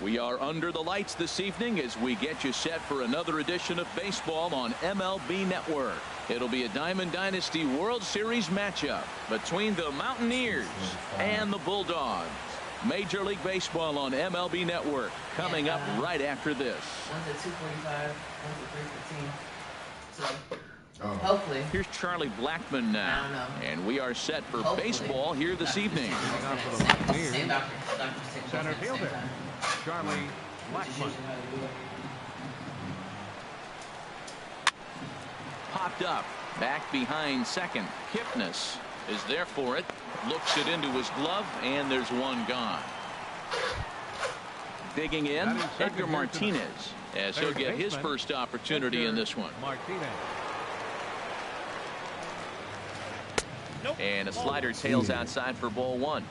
We are under the lights this evening as we get you set for another edition of baseball on MLB Network. It'll be a Diamond Dynasty World Series matchup between the Mountaineers and the Bulldogs. Major League Baseball on MLB Network coming up right after this. One's at 2:45, one's at 3:15. So hopefully. Here's Charlie Blackmon now, and we are set for baseball here this evening. Center fielder Charlie Blackmon. Popped up, back behind second. Kipnis is there for it, looks it into his glove, and there's one gone. Digging in, Edgar Martinez, as he'll get his first opportunity in this one. And a slider tails outside for ball one.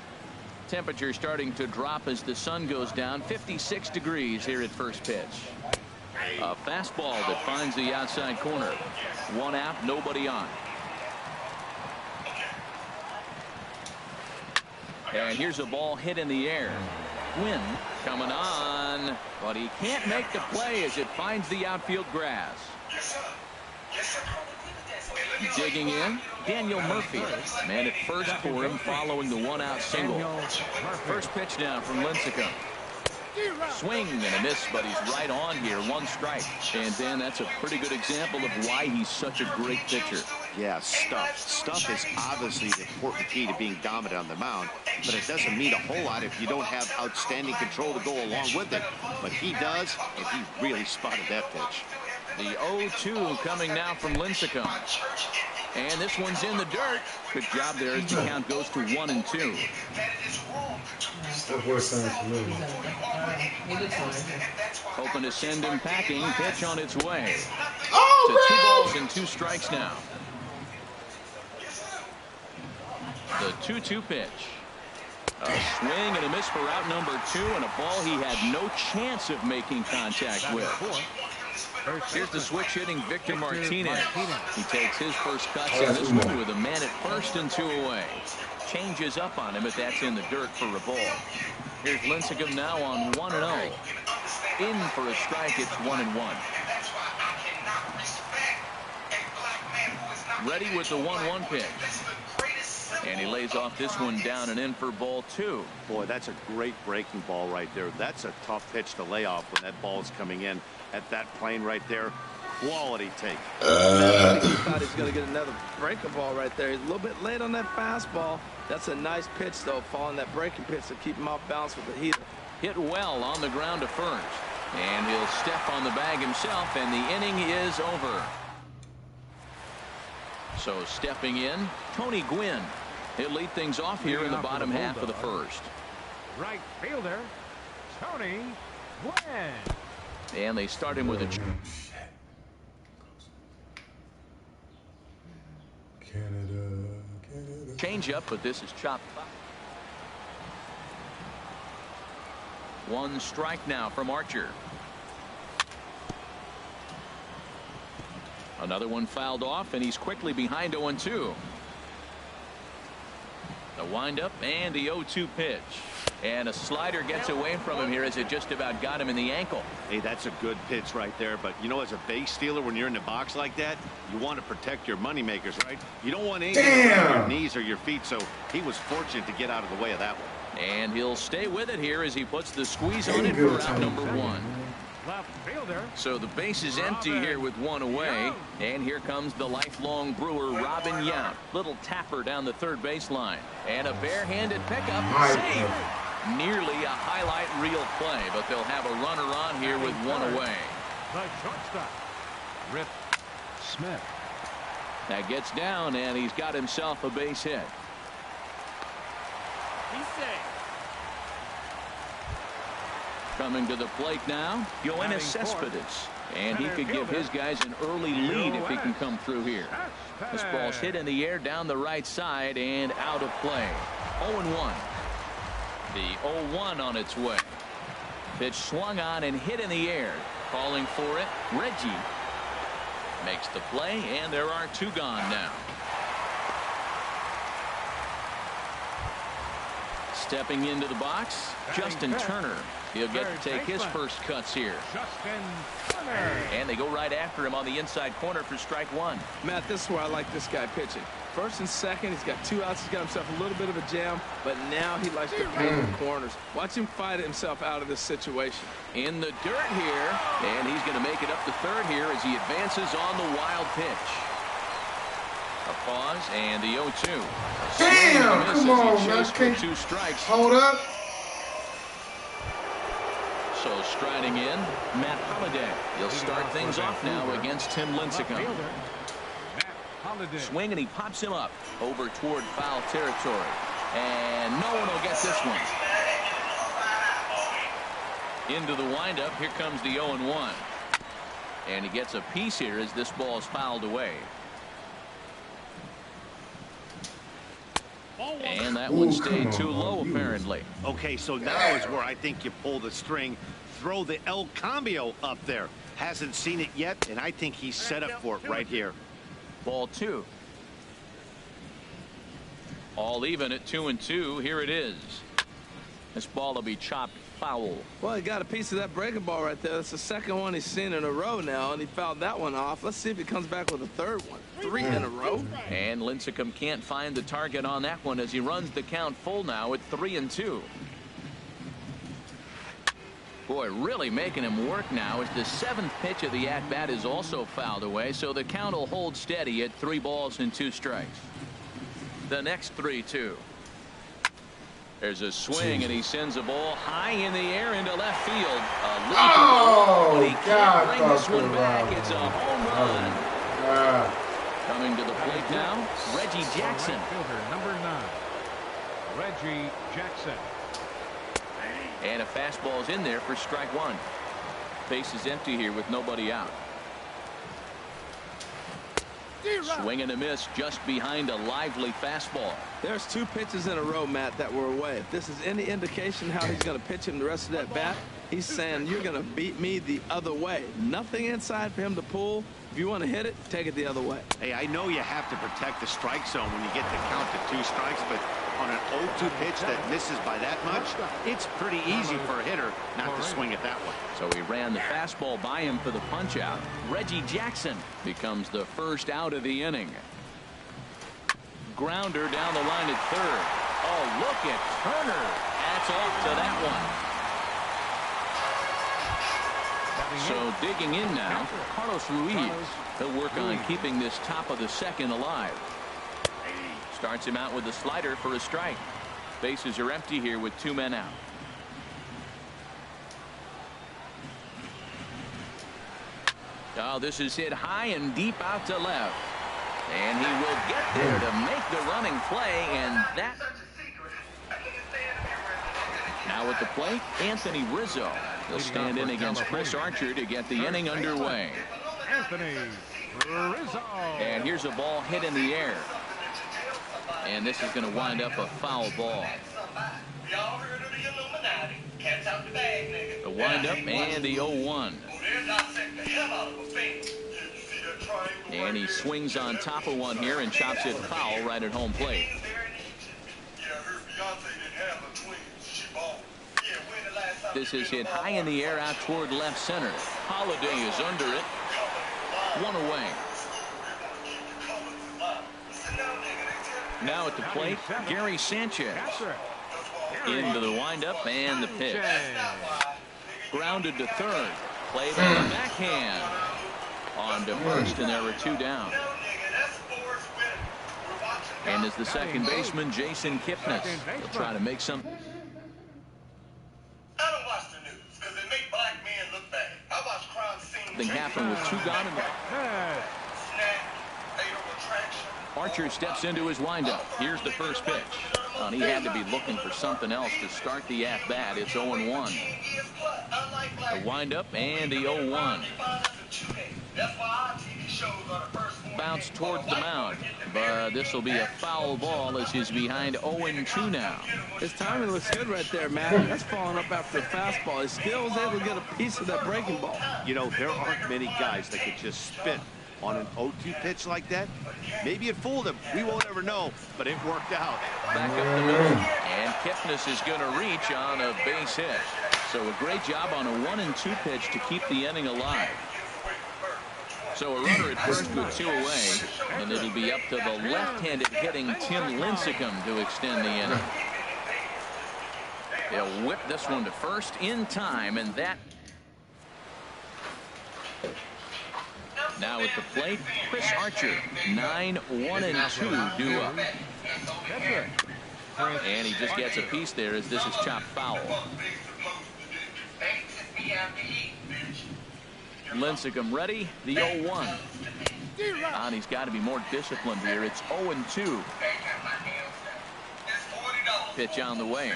Temperature starting to drop as the sun goes down. 56 degrees here at first pitch. A fastball that finds the outside corner. One out, nobody on. And here's a ball hit in the air. Gwynn coming on, but he can't make the play as it finds the outfield grass. Digging in, Daniel Murphy. Man at first for him following the one-out single. First pitch now from Lincecum. Swing and a miss, but he's right on here. One strike. And Dan, that's a pretty good example of why he's such a great pitcher. Yeah, stuff. Stuff is obviously the important key to being dominant on the mound, but it doesn't mean a whole lot if you don't have outstanding control to go along with it. But he does, and he really spotted that pitch. The 0-2 coming now from Lincecum. And this one's in the dirt. Good job there as the count goes to 1-2. Hoping to send him packing. Pitch on its way. To 2 balls and 2 strikes now. The 2-2 pitch. A swing and a miss for out number 2, and a ball he had no chance of making contact with. Here's the switch hitting Victor Martinez. He takes his first cuts in this one with a man at first and 2 away. Changes up on him, but that's in the dirt for a ball. Here's Lincecum now on 1-0. In for a strike, it's 1-1. Ready with the 1-1 pitch. And he lays off this one down and in for ball 2. Boy, that's a great breaking ball right there. That's a tough pitch to lay off when that ball is coming in at that plane right there. Quality take. I think he thought he was going to get another breaking ball right there. He's a little bit late on that fastball. That's a nice pitch, though, following that breaking pitch to keep him off balance with the heater. Hit well on the ground to first. And he'll step on the bag himself, and the inning is over. So stepping in, Tony Gwynn. He'll lead things off here in the bottom half of the first. Right fielder, Tony Gwynn. And they start him with a change-up, but this is chopped. 1 strike now from Archer. Another one fouled off, and he's quickly behind 0-2. The windup and the 0-2 pitch. And a slider gets away from him here as it just about got him in the ankle. Hey, that's a good pitch right there. But, you know, as a base stealer, when you're in the box like that, you want to protect your money makers, right? You don't want anything on your knees or your feet, so he was fortunate to get out of the way of that one. And he'll stay with it here as he puts the squeeze on it for out number 1. So the base is empty here with 1 away. And here comes the lifelong Brewer, Robin Yount. Little tapper down the third baseline. And a barehanded pickup. Save. Nearly a highlight reel play, but they'll have a runner on here with 1 away. The shortstop, Rip Smith. That gets down, and he's got himself a base hit. He's safe. Coming to the plate now, Yoenis Cespedes. And he could give his guys an early lead if he can come through here. This ball's hit in the air down the right side and out of play. 0-1. The 0-1 on its way. Pitch swung on and hit in the air. Calling for it, Reggie makes the play, and there are 2 gone now. Stepping into the box, Justin Turner. He'll get to take his first cuts here. Justin Turner. And they go right after him on the inside corner for strike one. Matt, this is where I like this guy pitching. First and second, he's got 2 outs. He's got himself a little bit of a jam, but now he likes to paint the corners. Watch him fight himself out of this situation. In the dirt here, and he's going to make it up to third here as he advances on the wild pitch. A pause, and the 0-2. Damn! Come on, man. For 2 strikes. Hold up. So striding in, Matt Holliday. He'll start things off now against Tim Lincecum. Swing, and he pops him up over toward foul territory. And no one will get this one. Into the windup, here comes the 0-1. And he gets a piece here as this ball is fouled away. And that one stayed too low, apparently. Okay, so now is where I think you pull the string. Throw the El Cambio up there. Hasn't seen it yet, and I think he's set up for it right here. Ball 2. All even at 2-2. Here it is. This ball will be chopped foul. Well, he got a piece of that breaking ball right there. That's the second one he's seen in a row now, and he fouled that one off. Let's see if he comes back with a third one. 3 in a row. And Lincecum can't find the target on that one as he runs the count full now at 3-2. Boy, really making him work now as the 7th pitch of the at-bat is also fouled away, so the count will hold steady at 3 balls and 2 strikes. The next 3-2. There's a swing, and he sends a ball high in the air into left field. But he can't bring this one back. It's a home run. Coming to the plate now, Reggie Jackson. Fielder number 9, Reggie Jackson. And a fastball's in there for strike 1. Base is empty here with nobody out. Swing and a miss just behind a lively fastball. There's 2 pitches in a row, Matt, that were away. If this is any indication how he's going to pitch him the rest of that bat, he's saying you're going to beat me the other way. Nothing inside for him to pull. If you want to hit it, take it the other way. Hey, I know you have to protect the strike zone when you get the count to 2 strikes, but on an 0-2 pitch that misses by that much, it's pretty easy for a hitter not to swing it that way. So he ran the fastball by him for the punch out. Reggie Jackson becomes the first out of the inning. Grounder down the line at third. Oh, look at Turner. That's off to that one. So digging in now, Carlos Ruiz. He'll work on keeping this top of the 2nd alive. Starts him out with a slider for a strike. Bases are empty here with 2 men out. Oh, this is hit high and deep out to left. And he will get there to make the running play, and that. Now at the plate, Anthony Rizzo. He'll stand in against Chris Archer to get the inning underway. Anthony Rizzo. And here's a ball hit in the air. And this is going to wind up a foul ball. The windup and the 0-1. And he swings on top of one here and chops it foul right at home plate. This is hit high in the air out toward left center. Holliday is under it. 1 away. Now at the plate, Gary Sanchez. Into the windup and the pitch. Grounded to third. Played on the backhand. On to first, and there were 2 down. And as the second baseman, Jason Kipnis. He'll try to make some. Something happened with 2 gone in the. Archer steps into his windup. Here's the first pitch. And he had to be looking for something else to start the at-bat. It's 0-1. The windup and the 0-1. Bounce towards the mound, but this will be a foul ball as he's behind 0-2 now. His timing looks good right there, Matt. That's falling up after a fastball. He still was able to get a piece of that breaking ball. You know, there aren't many guys that could just spit on an 0-2 pitch like that. Maybe it fooled him. We won't ever know, but it worked out. Back up the middle, and Kipnis is going to reach on a base hit. So a great job on a 1-2 pitch to keep the inning alive. So a runner at first with 2 away, and it'll be up to the left-handed hitting Tim Lincecum to extend the inning. They'll whip this one to first in time, and that. Now at the plate, Chris Archer, 9-1-2 due up. And he just gets a piece there as this is chopped foul. Lincecum ready, the 0-1. And he's got to be more disciplined here. It's 0-2. Pitch on the way.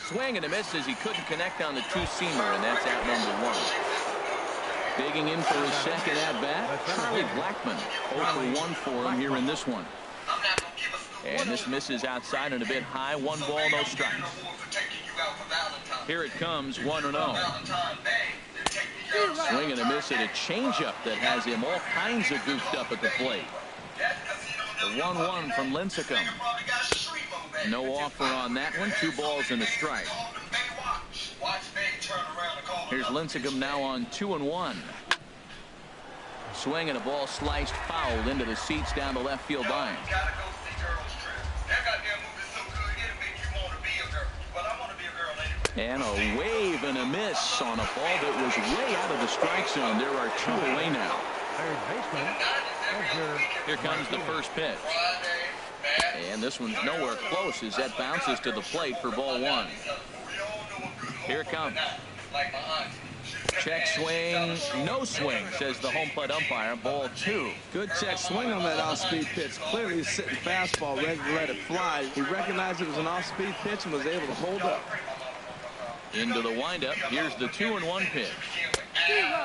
Swing and a miss as he couldn't connect on the two-seamer, and that's out number 1. Digging in for his second at-bat, Charlie Blackmon. 0-for-1 for him here in this one. And this misses outside and a bit high. 1 ball, no strikes. Here it comes, 1-0. Swing and a miss at a changeup that has him all kinds of goofed up at the plate. The 1-1 from Lincecum. No offer on that one. 2 balls and a strike. Here's Lincecum now on 2-1. Swing and a ball sliced foul into the seats down the left field line. And a wave and a miss on a ball that was way out of the strike zone. There are 2 away now. Here comes the first pitch. And this one's nowhere close as that bounces to the plate for ball 1. Here it comes. Check swing, no swing, says the home plate umpire. Ball 2. Good check swing on that off-speed pitch. Clearly he's sitting fastball, ready to let it fly. He recognized it was an off-speed pitch and was able to hold up. Into the windup. Here's the 2-1 pitch.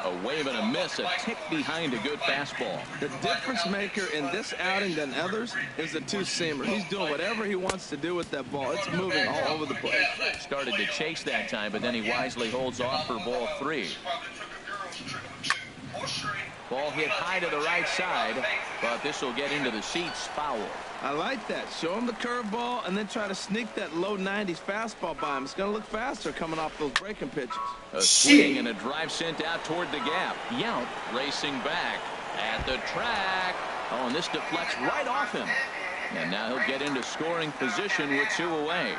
A wave and a miss, a tick behind a good fastball. The difference maker in this outing than others is the two-seamer. He's doing whatever he wants to do with that ball. It's moving all over the place. Started to chase that time, but then he wisely holds off for ball 3. Ball hit high to the right side, but this will get into the seats. Foul. I like that. Show him the curveball and then try to sneak that low 90s fastball by him. It's going to look faster coming off those breaking pitches. A swing and a drive sent out toward the gap. Yount racing back at the track. Oh, and this deflects right off him. And now he'll get into scoring position with 2 away.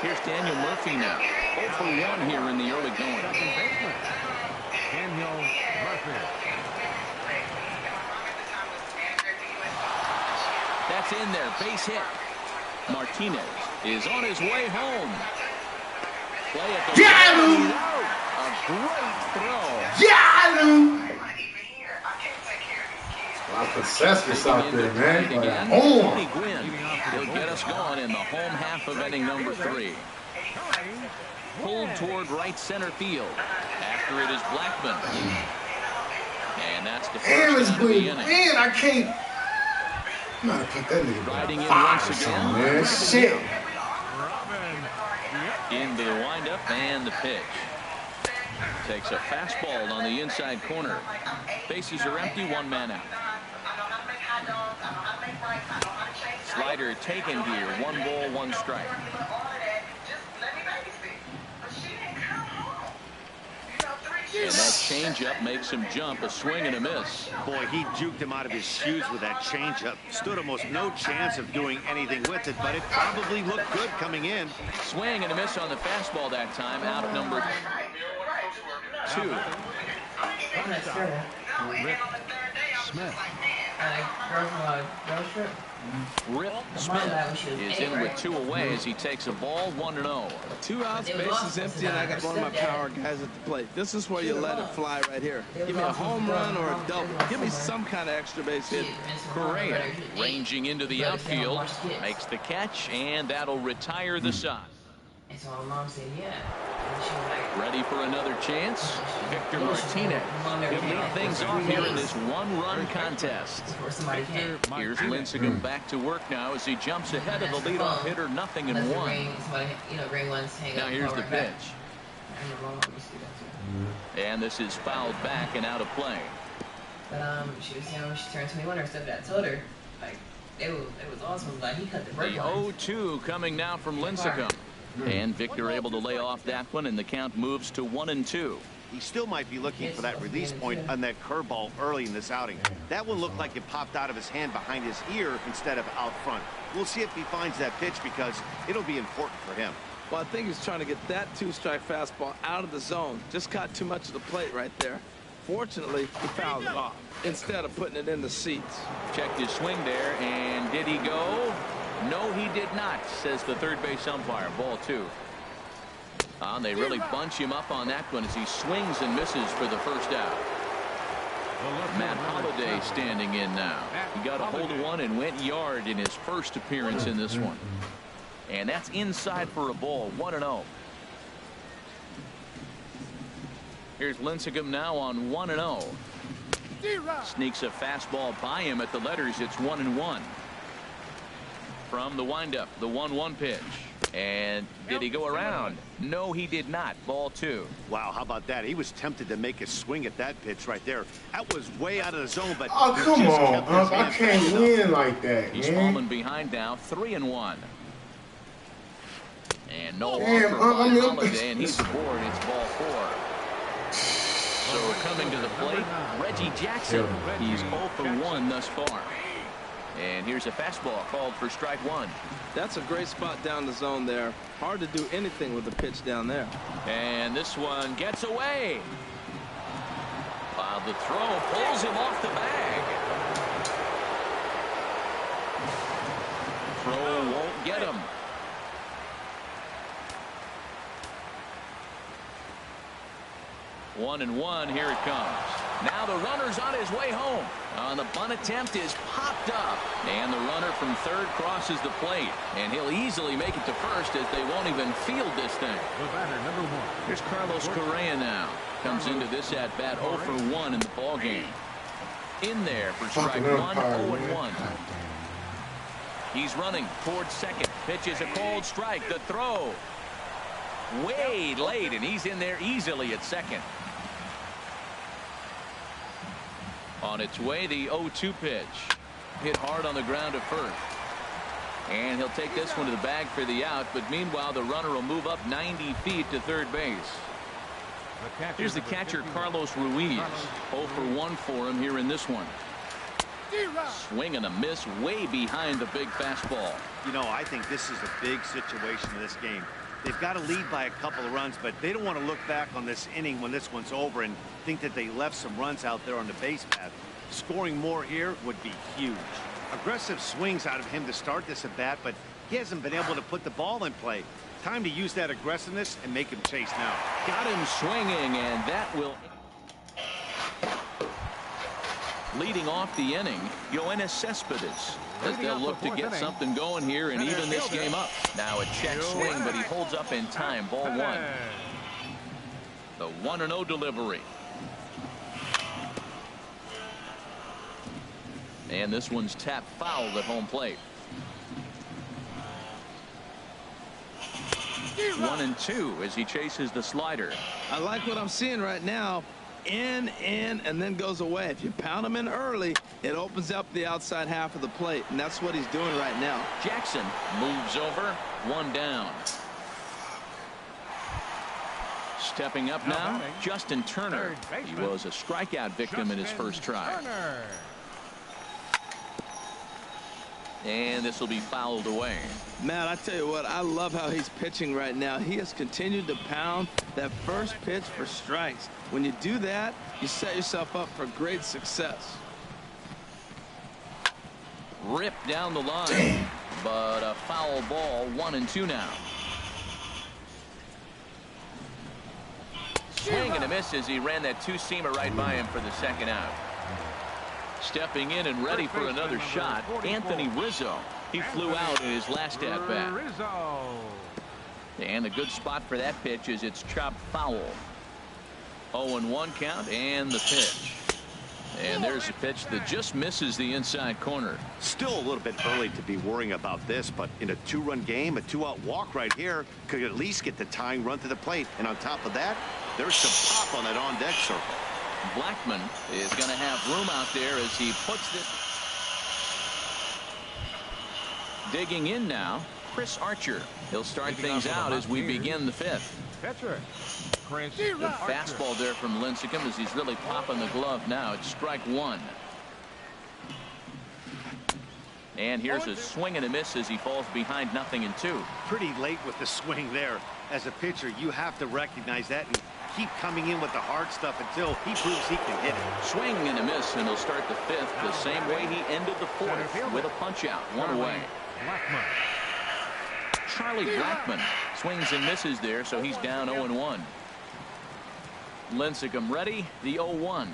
Here's Daniel Murphy now. 0-for-1 here in the early going. Daniel Murphy. That's in there. Base hit. Martinez is on his way home. Play at the Got him! A great throw. Got him! A lot of success out there, man. Tony Gwynn. He'll get us going in the home half of inning number 3. Pulled toward right center field. After it is Blackmon. And that's the first out of the inning. Man, I can't. I'm gonna put that nigga Riding in back once again, again. man. Shit. Into the windup and the pitch. Takes a fastball on the inside corner. Bases are empty, 1 man out. Slider taken here. 1 ball, 1 strike. And that changeup makes him jump. A swing and a miss. Boy, he juked him out of his shoes with that changeup. Stood almost no chance of doing anything with it, but it probably looked good coming in. Swing and a miss on the fastball that time. Out number 2. Rip Smith. Rip Smith is in with 2 away as he takes a ball. 1-0. 2 outs, bases empty, and I got one of my power guys at the plate. This is where you let it fly right here. Give me a home run or a double. Give me some kind of extra base hit. Correa ranging into the outfield, makes the catch, and that'll retire the side. And so my mom said, yeah. And she was like, Ready for another chance? Victor Martinez. He'll lead things off here in this 1-run contest. before somebody came. Here's Lincecum back to work now as he jumps ahead of the leadoff hitter. 0-1. Somebody, ring ones hang Now up here's the forward back. pitch. Let me see that too. And this is fouled back and out of play. But she was young when she turned 21 or something. I told her, like, it was awesome. Like, he cut the break The 0-2 coming now from Lincecum. And Victor able to lay off that one, and the count moves to 1-2. He still might be looking for that release point on that curveball early in this outing. That one looked like it popped out of his hand behind his ear instead of out front. We'll see if he finds that pitch because it'll be important for him. Well, I think he's trying to get that two-strike fastball out of the zone. Just caught too much of the plate right there. Fortunately, he fouled it off instead of putting it in the seats. Checked his swing there, and did he go? No, he did not, says the third base umpire. Ball 2. They really bunch him up on that one as he swings and misses for the first out. Matt Holliday standing in now. He got a hold of one and went yard in his first appearance in this one. And that's inside for a ball. 1-0. Here's Lincecum now on 1-0. Sneaks a fastball by him at the letters. It's 1-1. From the windup, the 1-1 pitch. And did he go around? No, he did not. Ball 2. Wow, how about that? He was tempted to make a swing at that pitch right there. That was way out of the zone, but oh, come on, I can't win like that. He's falling behind now, 3-1. And no Damn, offer by Holliday, and he's aboard. It's ball 4. So coming to the plate, Reggie Jackson. He's 0 for 1 thus far. And here's a fastball called for strike 1. That's a great spot down the zone there. Hard to do anything with the pitch down there. And this one gets away. While the throw pulls him off the bag. Throw won't get him. 1-1. Here it comes. Now the runner's on his way home. The bunt attempt is popped up. And the runner from third crosses the plate. And he'll easily make it to first as they won't even field this thing. The batter, number 1. Here's Carlos Correa now. Comes into this at-bat 0 for 1 in the ballgame. In there for strike 1, 0-1. He's running towards second. Pitch is a cold strike. The throw. Way late, and he's in there easily at second. On its way, the 0-2 pitch. Hit hard on the ground at first. And he'll take this one to the bag for the out, but meanwhile, the runner will move up 90 feet to third base. Here's the catcher, Carlos Ruiz. 0 for 1 for him here in this one. Swing and a miss way behind the big fastball. You know, I think this is a big situation in this game. They've got to lead by a couple of runs, but they don't want to look back on this inning when this one's over and think that they left some runs out there on the base path. Scoring more here would be huge. Aggressive swings out of him to start this at bat, but he hasn't been able to put the ball in play. Time to use that aggressiveness and make him chase now. Got him swinging, and that will... Leading off the inning, Yoenis Cespedes, as they'll look to get something going here and even this game up. Now a check swing, but he holds up in time. Ball 1. The 1-0 delivery. And this one's tapped foul at home plate. 1-2 as he chases the slider. I like what I'm seeing right now. In, and then goes away. If you pound him in early, it opens up the outside half of the plate, and that's what he's doing right now. Jackson moves over. 1 down. Stepping up now, Justin Turner. He was a strikeout victim in his first try. And this will be fouled away. Matt, I tell you what, I love how he's pitching right now. He has continued to pound that first pitch for strikes. When you do that, you set yourself up for great success. Ripped down the line, but a foul ball. 1-2 now. Swing and a miss as he ran that two-seamer right by him for the second out. Stepping in and ready for another shot, Anthony Rizzo. He flew out in his last at-bat. And a good spot for that pitch is it's chopped foul. 0-1 count and the pitch. And there's a pitch that just misses the inside corner. Still a little bit early to be worrying about this, but in a 2-run game, a 2-out walk right here could at least get the tying run to the plate. And on top of that, there's some pop on that on-deck circle. Blackman is going to have room out there as he puts this. Digging in now, Chris Archer. He'll start things out as we begin the 5th. Pitcher, Chris The Archer. fastball there from Lincecum as he's really popping the glove now. It's strike 1. And here's a swing and a miss as he falls behind 0-2. Pretty late with the swing there. As a pitcher, you have to recognize that and keep coming in with the hard stuff until he proves he can hit it. Swing and a miss, and he'll start the 5th the same way he ended the 4th with a punch out, 1 away. Blackman. Charlie Blackman swings and misses there, so he's down 0-1. Lincecum ready, the 0-1.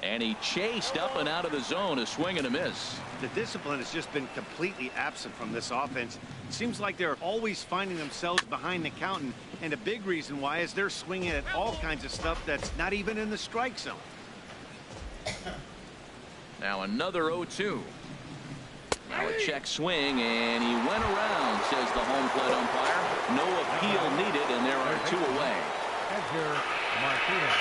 And he chased up and out of the zone, a swing and a miss. The discipline has just been completely absent from this offense. It seems like they're always finding themselves behind the count, and a big reason why is they're swinging at all kinds of stuff that's not even in the strike zone. Now another 0-2. Now a check swing, and he went around, says the home plate umpire. No appeal needed, and there are 2 away. Edgar Martinez.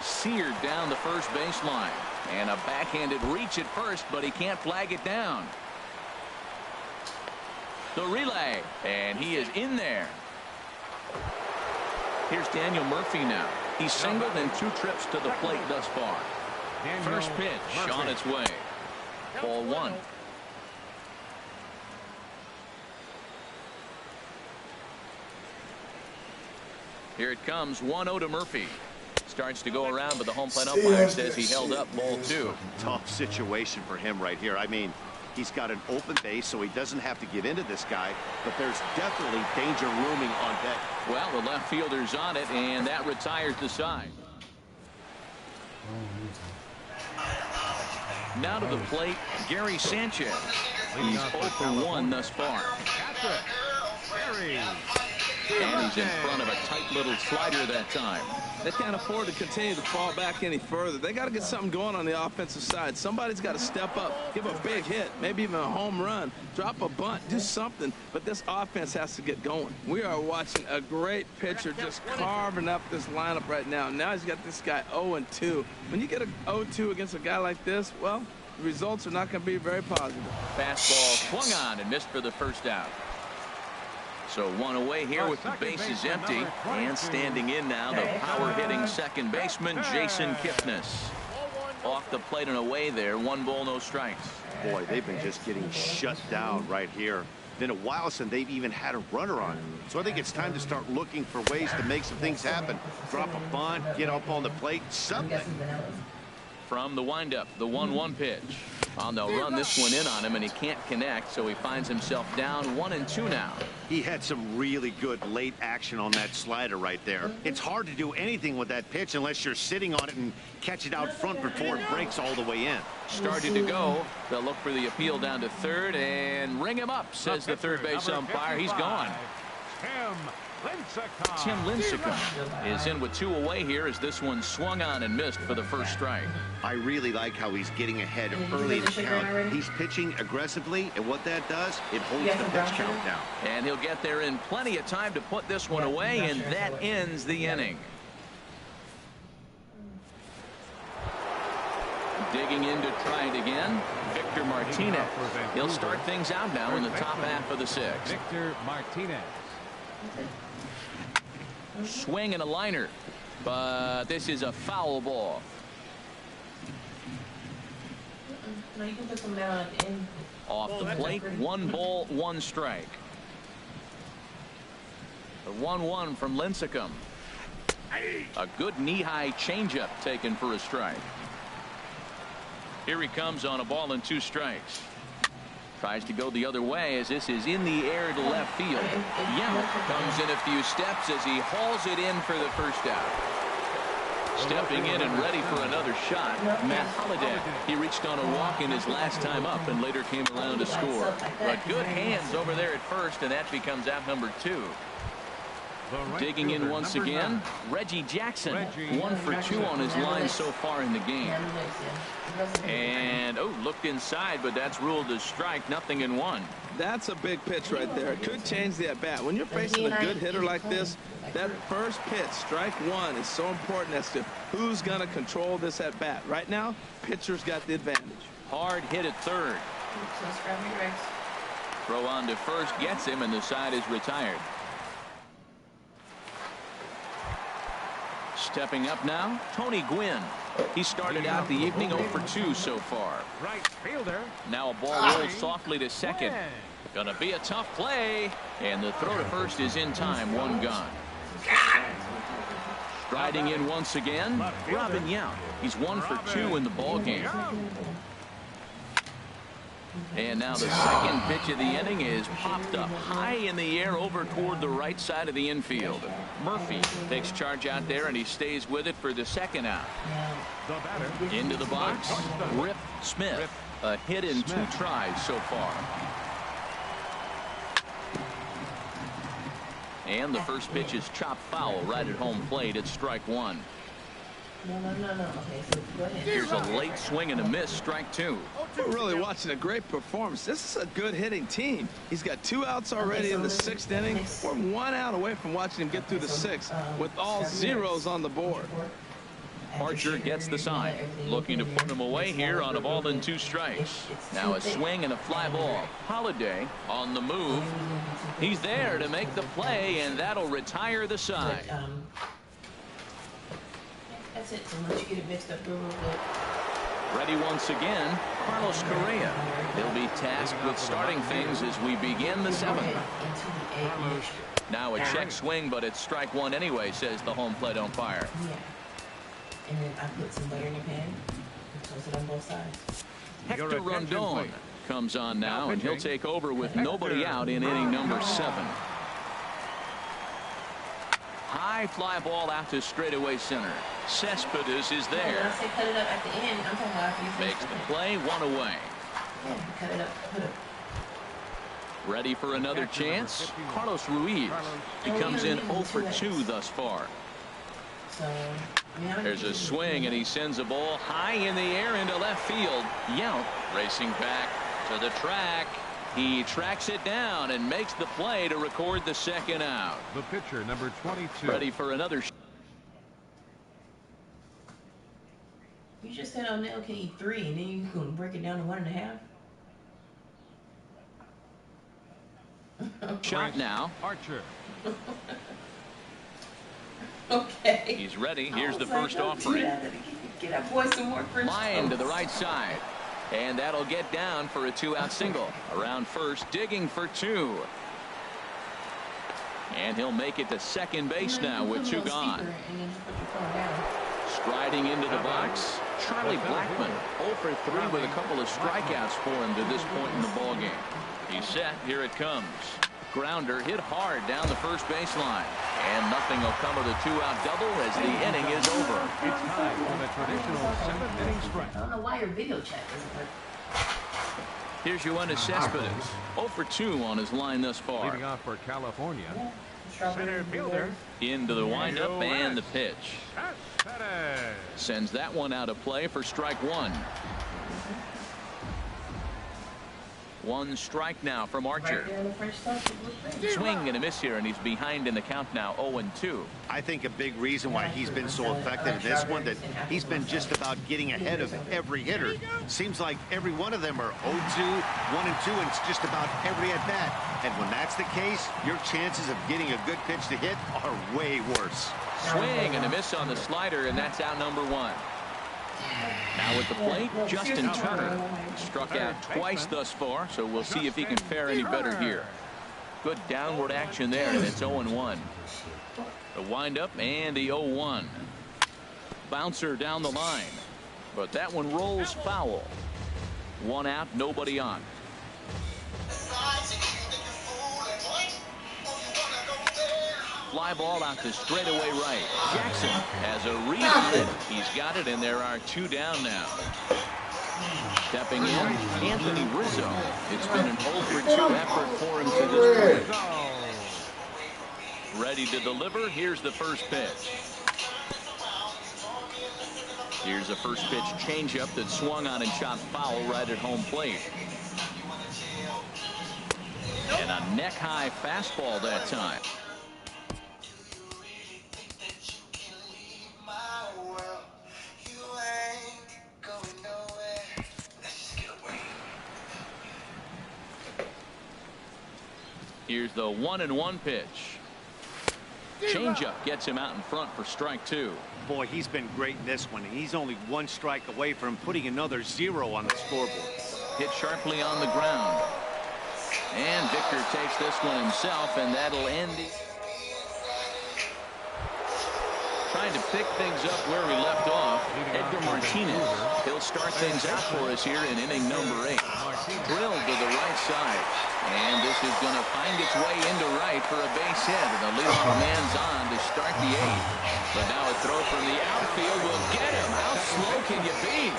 Seared down the first baseline, and a backhanded reach at first, but he can't flag it down. The relay, and he is in there. Here's Daniel Murphy now. He's singled in 2 trips to the plate thus far. First pitch on its way. Ball 1. Here it comes, 1-0 to Murphy. Starts to go around, but the home plate umpire says he held up ball 2. Tough situation for him right here. I mean, he's got an open base, so he doesn't have to give in to this guy, but there's definitely danger looming on deck. Well, the left fielder's on it, and that retires the side. Now to the plate, Gary Sanchez. He's 0 for 1 thus far. And he's in front of a tight little slider that time. They can't afford to continue to fall back any further. They got to get something going on the offensive side. Somebody's got to step up, give a big hit, maybe even a home run, drop a bunt, do something. But this offense has to get going. We are watching a great pitcher just carving up this lineup right now. Now he's got this guy 0-2. When you get a 0-2 against a guy like this, well, the results are not going to be very positive. Fastball swung on and missed for the first out. So 1 away here with the bases empty, and standing in now the power hitting second baseman Jason Kipnis. Off the plate and away there, 1 ball, no strikes. Boy, they've been just getting shut down right here. Been a while since they've even had a runner on. So I think it's time to start looking for ways to make some things happen. Drop a bunt, get up on the plate, something. From the windup, the 1-1 pitch. Well, they'll run this one in on him, and he can't connect, so he finds himself down 1-2 now. He had some really good late action on that slider right there. It's hard to do anything with that pitch unless you're sitting on it and catch it out front before it breaks all the way in. Started to go. They'll look for the appeal down to third and ring him up, says the third base umpire. He's gone. Tim Lincecum is in with 2 away here as this one swung on and missed for the first strike. I really like how he's getting ahead early in the count. He's pitching aggressively, and what that does, it holds the pitch count down. And he'll get there in plenty of time to put this one away, and that ends the inning. Digging in to try it again, Victor Martinez. He'll start things out now in the top half of the 6th. Victor Martinez. Swing and a liner, but this is a foul ball. No, you can put some down in. Off the plate, 1 ball, 1 strike. The 1-1 from Lincecum. A good knee-high changeup taken for a strike. Here he comes on a ball and 2 strikes. Tries to go the other way as this is in the air to left field. Yelich comes in a few steps as he hauls it in for the first out. Stepping in and ready for another shot, Matt Holliday. He reached on a walk in his last time up and later came around to score. But good hands over there at first, and that becomes out number 2. Digging in once again, Reggie Jackson. 1 for 2 on his line so far in the game. And, oh, looked inside, but that's ruled as strike. 0-1. That's a big pitch right there. It could change the at-bat. When you're facing a good hitter like this, that first pitch, strike one, is so important as to who's going to control this at-bat. Right now, pitcher's got the advantage. Hard hit at third. Throw on to first gets him, and the side is retired. Stepping up now, Tony Gwynn. He started out the evening 0 for 2 so far. Right fielder. Now a ball rolls softly to second. Gonna be a tough play, and the throw to first is in time. 1 gone. Striding in once again, Robin Yount. He's 1 for 2 in the ball game. And now the second pitch of the inning is popped up high in the air over toward the right side of the infield. Murphy takes charge out there, and he stays with it for the second out. Into the box, Rip Smith. A hit in 2 tries so far. And the first pitch is chopped foul right at home plate. It's strike 1. No. Okay, so go ahead. Here's a late swing and a miss, strike 2. We're really watching a great performance. This is a good hitting team. He's got 2 outs already in the 6th inning. We're 1 out away from watching him get through the 6th with all zeros on the board. Archer gets the sign, looking to put him away here on a ball and 2 strikes. Now a swing and a fly ball. Holiday on the move. He's there to make the play, and that'll retire the side. That's it. So once you get it mixed up real good. Ready once again, Carlos Correa. He'll be tasked with starting things as we begin the 7th. Now a check swing, but it's strike 1 anyway, says the home plate umpire. Yeah. And then I put some butter in the pan and toast it on both sides. Hector Rondon comes on now, and he'll take over with nobody out in inning number 7. High fly ball out to straightaway center. Cespedes is there. When I say cut it up at the end, I'm talking about after you finish Makes the play, 1 away. Yeah, cut it up, put it. Ready for another chance? Carlos Ruiz. He comes in 0 for 2 thus far. So, there's a swing, and he sends a ball high in the air into left field. Yount racing back to the track. He tracks it down and makes the play to record the 2nd out. The pitcher, number 22. Ready for another. You just said O'Neal can eat 3, and then you can break it down to 1.5. Shot now. Archer. Okay. He's ready. Here's the first offering. Get that boy some more French Line to toast. the right side. And that'll get down for a 2-out single. Around first, digging for 2. And he'll make it to second base now with 2 gone. Striding into the box, Charlie Blackmon. 0 for 3 with a couple of strikeouts for him to this point in the ballgame. He's set. Here it comes. Grounder hit hard down the first baseline. And nothing will come of the 2-out double as the inning is over. It's time for the traditional 7th-inning stretch. I don't know why your video chat doesn't work. Here's Yoenis Cespedes. 0 for 2 on his line thus far. Leading off for California. Yeah. Center fielder. Into the windup and the pitch. Cespedes. Sends that one out of play for strike 1. 1 strike now from Archer. Right there in the French toast, it was great. Swing and a miss here, and he's behind in the count now, 0-2. I think a big reason why he's been so effective in this one, that he's been just about getting ahead of every hitter. Seems like every one of them are 0-2, 1-2, and it's just about every at-bat. And when that's the case, your chances of getting a good pitch to hit are way worse. Swing and a miss on the slider, and that's out number 1. Now at the plate, Justin Turner. Struck out twice thus far, so we'll see if he can fare any better here. Good downward action there, and it's 0-1. The windup and the 0-1. Bouncer down the line, but that one rolls foul. 1 out, nobody on. Fly ball out to straightaway right. Jackson has a read on it. He's got it, and there are 2 down now. Stepping in, Anthony Rizzo. It's been an 0 for 2 effort for him to this point. Ready to deliver. Here's the first pitch. Here's a first pitch changeup that swung on and chopped foul right at home plate. And a neck-high fastball that time. Here's the 1-1 pitch. Changeup gets him out in front for strike 2. Boy, he's been great in this one. He's only one strike away from putting another 0 on the scoreboard. Hit sharply on the ground. And Victor takes this one himself, and that'll end it. Trying to pick things up where we left off, Edgar Martinez. He'll start things out for us here in inning number 8. Drilled to the right side. And this is going to find its way into right for a base hit. And the leadoff man's on to start the 8th. But now a throw from the outfield will get him. How slow can you be?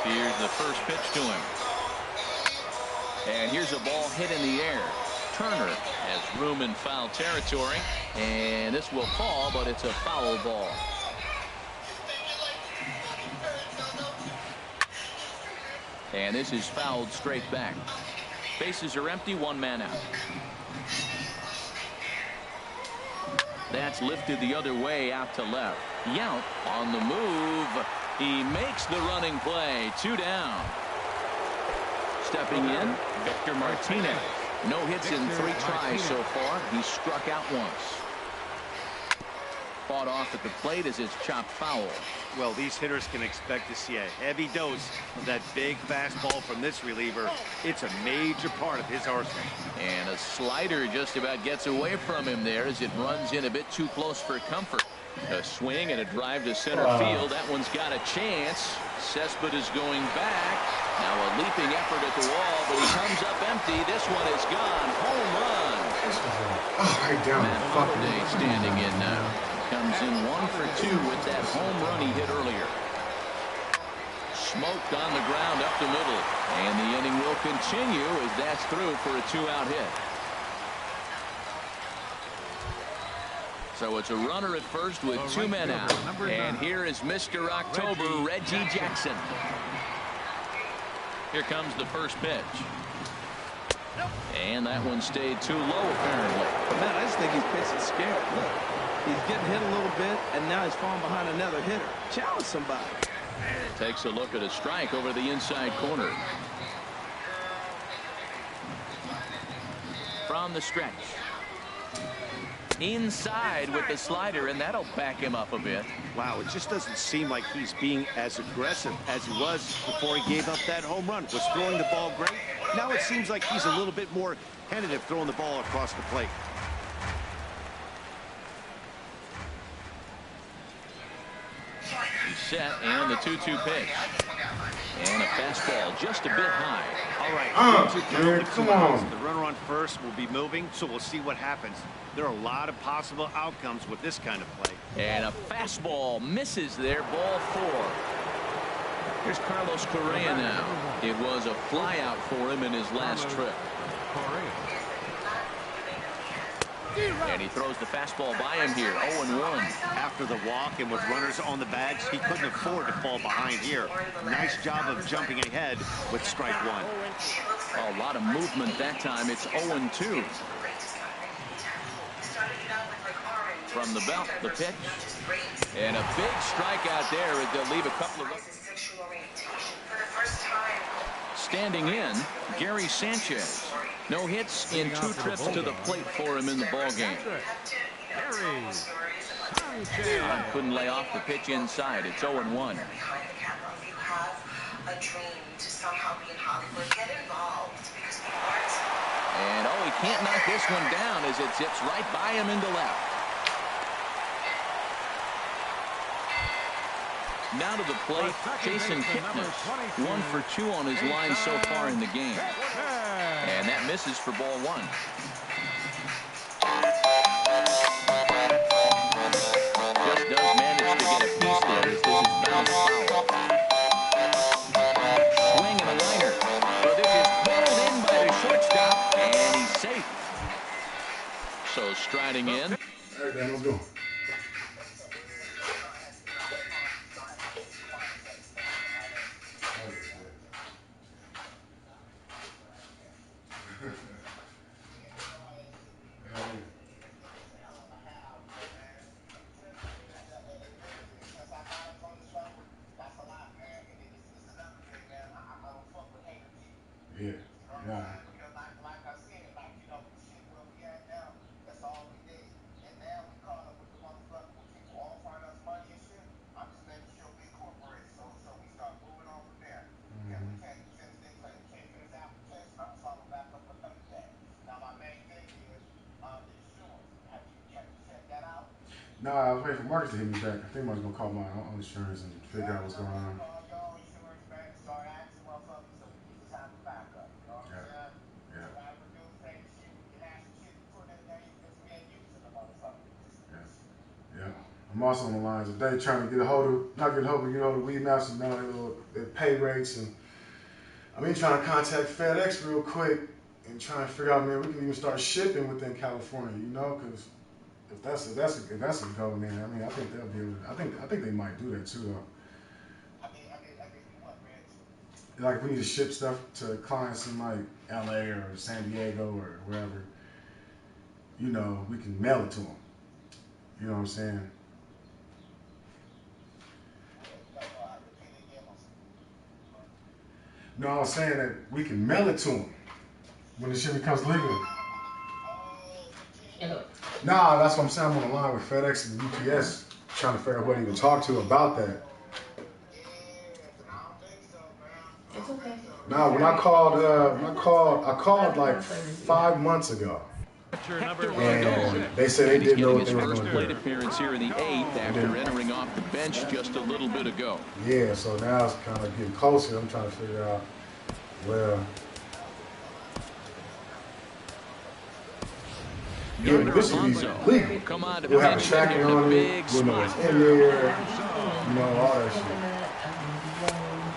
Here's the first pitch to him. And here's a ball hit in the air. Turner has room in foul territory. And this will fall, but it's a foul ball. And this is fouled straight back. Bases are empty, 1 man out. That's lifted the other way out to left. Yount on the move. He makes the running play. 2 down. Stepping in, Victor Martinez. No hits in 3 tries so far. He's struck out once. Fought off at the plate as it's chopped foul. Well, these hitters can expect to see a heavy dose of that big fastball from this reliever. It's a major part of his arsenal. And a slider just about gets away from him there as it runs in a bit too close for comfort. A swing and a drive to center field. That one's got a chance. Cespedes is going back. Now a leaping effort at the wall, but he comes up empty. This one is gone. Home run. Right down. Matt Holliday standing in now. Comes in 1 for 2 with that home run he hit earlier. Smoked on the ground up the middle. And the inning will continue as that's through for a 2-out hit. So it's a runner at first with 2 men out. And here is Mr. October, Reggie Jackson. Here comes the first pitch. And that one stayed too low, apparently. Man, I just think he's pitching scared. Look, he's getting hit a little bit, and now he's falling behind another hitter. Challenge somebody. Takes a look at a strike over the inside corner. From the stretch. Inside with the slider, and that'll back him up a bit. Wow, it just doesn't seem like he's being as aggressive as he was before he gave up that home run. Was throwing the ball great. Now it seems like he's a little bit more tentative throwing the ball across the plate. He's set, and the 2-2 pitch. And a fastball just a bit high. All right, Dude, come on. The runner on first will be moving, so we'll see what happens. There are a lot of possible outcomes with this kind of play. And a fastball misses there, ball 4. Here's Carlos Correa now. It was a fly out for him in his last trip. And he throws the fastball by him here, 0-1. After the walk and with runners on the bags, he couldn't afford to fall behind here. Nice job of jumping ahead with strike 1. Oh, a lot of movement that time. It's 0-2. From the belt, the pitch. And a big strikeout there as they'll leave a couple of... Standing in, Gary Sanchez. No hits in 2 trips to the plate for him in the ballgame. Couldn't lay off the pitch inside. It's 0-1. And oh, he can't knock this one down as it zips right by him into left. Now to the plate, Jason Kipnis, 1 for 2 on his line so far in the game. And that misses for ball 1. Just does manage to get a piece there as this is bound foul. Swing and a liner. But this is pulled in by the shortstop, and he's safe. So batting in. All right, then, let's go. Yeah. Yeah. No, I was waiting for Marcus to hit me back. I think I was gonna call my own insurance and figure out what's going on. Yeah. Yeah. Yeah. I'm also on the lines today trying to get a hold of, not get a hold of, the weed masters, their pay rates, and I mean trying to contact FedEx real quick and trying to figure out, man, we can even start shipping within California, because if that's a go, man, I mean, I think they'll be able to, I think they might do that too, though. Like, if we need to ship stuff to clients in like LA or San Diego or wherever, we can mail it to them. You know what I'm saying? No, I was saying that we can mail it to them when the shit becomes legal. Nah, that's what I'm saying. I'm on the line with FedEx and UPS trying to figure out who to even talk to about that. It's okay. Nah, when I called like 5 months ago. And they said they didn't know what they were going to do. Plate appearance here in the 8th after entering off the bench just a little bit ago. Yeah, so now it's kind of getting closer. I'm trying to figure out, well, yeah, this would be legal. We'll have a tracking on it. We'll know it's in there. All that shit.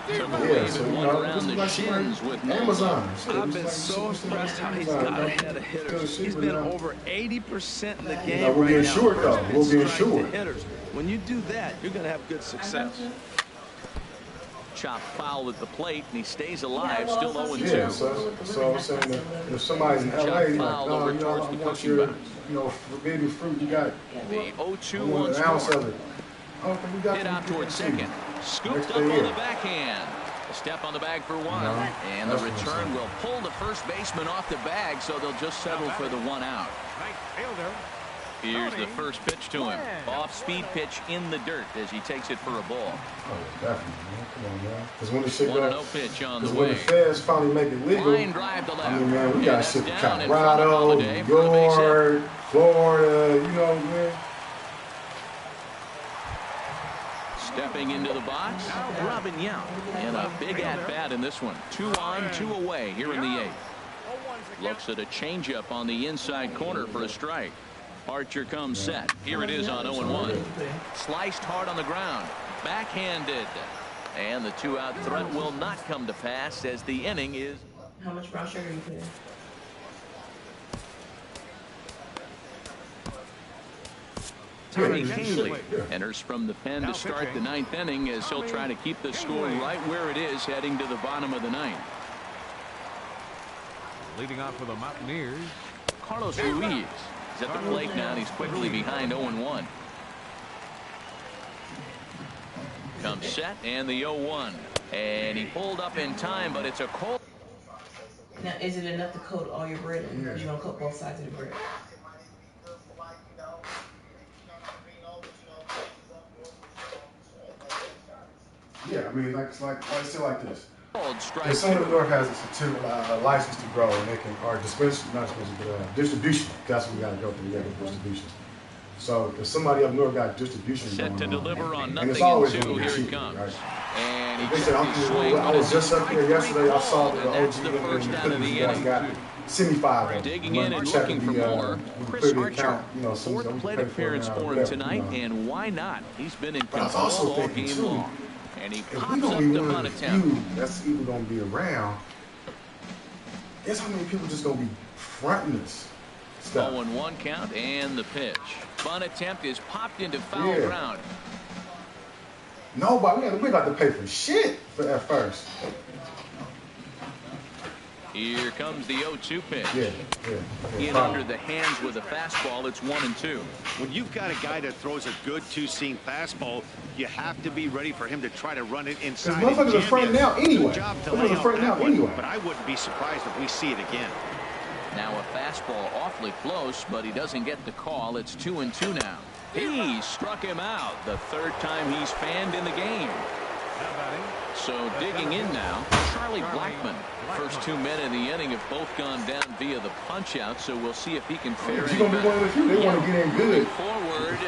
Yeah, so this is like Amazon. I've been so impressed how he's got ahead of hitters. He's been over 80% in the game we'll be right insured, now. though. We'll be insured. Hitters. When you do that, you're going to have good success. Chop foul at the plate, and he stays alive, still 0-2. Yeah, so I'm saying that if somebody's in LA, like, no, I want your, forbidden fruit, you got the 0-2 once more. of it. We got hit out towards second. Scooped up on the backhand. A step on the bag for one. And the return will pull the first baseman off the bag, so they'll just settle for the one out. Here's the first pitch to him. Off-speed pitch in the dirt as he takes it for a ball. Oh, definitely, man. Come on, man. Because when the shit 1-0 pitch on the way. When the feds finally make it legal, Line drive to left. I mean, man, we got shit to down Colorado, New York, Florida, man. Stepping into the box, Robin Young. And a big at-bat in this one. 2 on, 2 away here in the 8th. Looks at a changeup on the inside corner for a strike. Archer comes set. Here it is on 0-1. Sliced hard on the ground. Backhanded. And the 2-out threat will not come to pass as the inning is. How much brown sugar you put in? Tommy Kahnle enters from the pen to start the 9th inning as he'll try to keep the score right where it is heading to the bottom of the 9th. Leading off for the Mountaineers, Carlos Ruiz is at the plate now, and he's quickly behind 0-1. Comes set, and the 0-1. And he pulled up in time, but it's a cold. Now, is it enough to coat all your bread in? Because you're going to coat both sides of the bread. Yeah, I mean, like I say like this. If someone in New York has a license to grow, and they can, or dispensary, not dispensary, but distribution. That's what we got to go through. We got to go distribution. So if somebody up north got distribution set to deliver on nothing, and it's always and 2, going to be here cheap, it comes. Right? And he they said, I was just up here yesterday. I saw the OG and the guys got semi-5. Digging in and looking for more. Chris Archer, 4th plate appearance for him tonight, and why not? He's been in control all game long. And he pops up the bunt attempt. That's even going to be around. Guess how many people just going to be fronting us? Stop. 0-1 count and the pitch. Bunt attempt is popped into foul ground. Nobody, we got to pay for shit for at first. Here comes the 0-2 pitch. Yeah. In under the hands with a fastball. It's 1-2. When you've got a guy that throws a good two-seam fastball, you have to be ready for him to try to run it inside. Because motherfuckers are fronting out anyway. But I wouldn't be surprised if we see it again. Now a fastball awfully close, but he doesn't get the call. It's 2-2 now. He struck him out the third time he's fanned in the game. So digging in now, Charlie Blackmon. First 2 men in the inning have both gone down via the punch-out, so we'll see if he can fare any better. They want to get in good. Forward,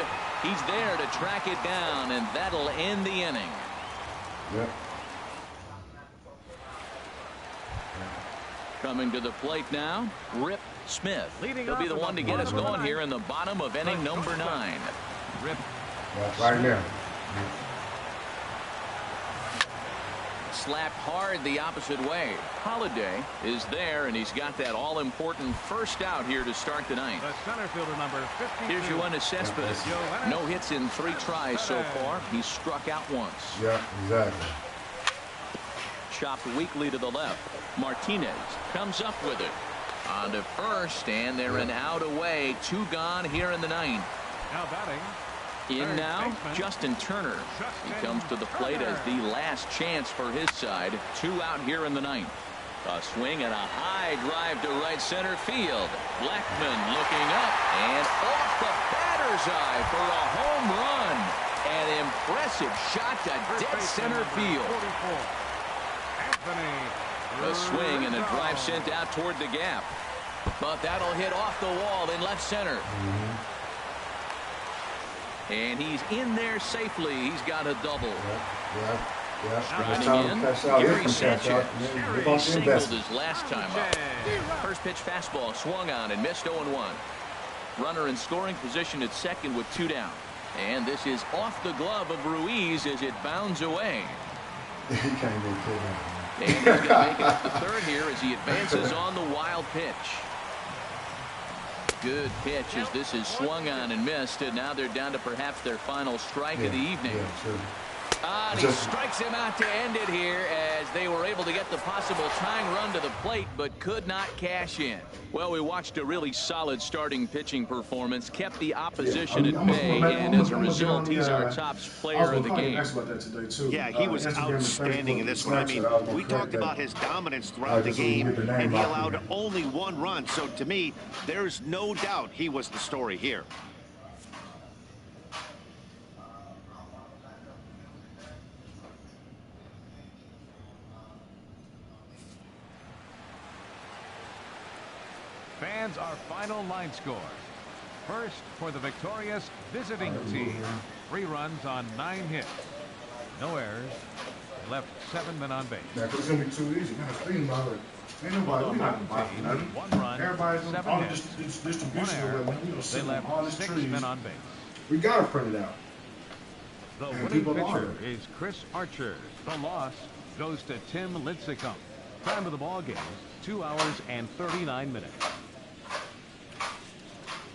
he's there to track it down, and that'll end the inning. Yep. Coming to the plate now, Rip Smith. He'll be the one to get us going here in the bottom of inning number 9. Rip. Right now. Slapped hard the opposite way. Holiday is there, and he's got that all-important first out here to start the ninth. The center fielder number 52. Here's Yoenis Cespedes. No hits in 3 tries so far. He's struck out once. Yeah, exactly. Chopped weakly to the left. Martinez comes up with it. On to first, and they're an out away. 2 gone here in the 9th. Now batting. In now, Justin Turner. He comes to the plate as the last chance for his side. 2 out here in the 9th. A swing and a high drive to right center field. Blackmon looking up and off the batter's eye for a home run. An impressive shot to dead center field. A swing and a drive sent out toward the gap. But that'll hit off the wall in left center. And he's in there safely. He's got a double. Riding in, Gary Sanchez. He singled his last time up. First pitch fastball swung on and missed 0-1. Runner in scoring position at second with 2 down. And this is off the glove of Ruiz as it bounds away. He can't get killed. And he's going to make it up the third here as he advances on the wild pitch. Good pitch as this is swung on and missed, and now they're down to perhaps their final strike of the evening. And he strikes him out to end it here as they were able to get the possible tying run to the plate but could not cash in. Well, we watched a really solid starting pitching performance, kept the opposition at bay, and as a result, he's our top player of the game. Yeah, he was outstanding in this one. I mean, we talked about his dominance throughout the game, and he allowed only 1 run. So to me, there's no doubt he was the story here. Fans, our final line score. First for the victorious visiting team. 3 runs on 9 hits. No errors. Left 7 men on base. Yeah, it's going to be too easy. Ain't nobody, we not buying nothing. 1 run, Everybody's 7 on hits. distribution. 1 error. They left all these 6 trees. men on base. We got to print it out. The And winning people pitcher are. is Chris Archer. The loss goes to Tim Lincecum. Time of the ball game, 2 hours and 39 minutes.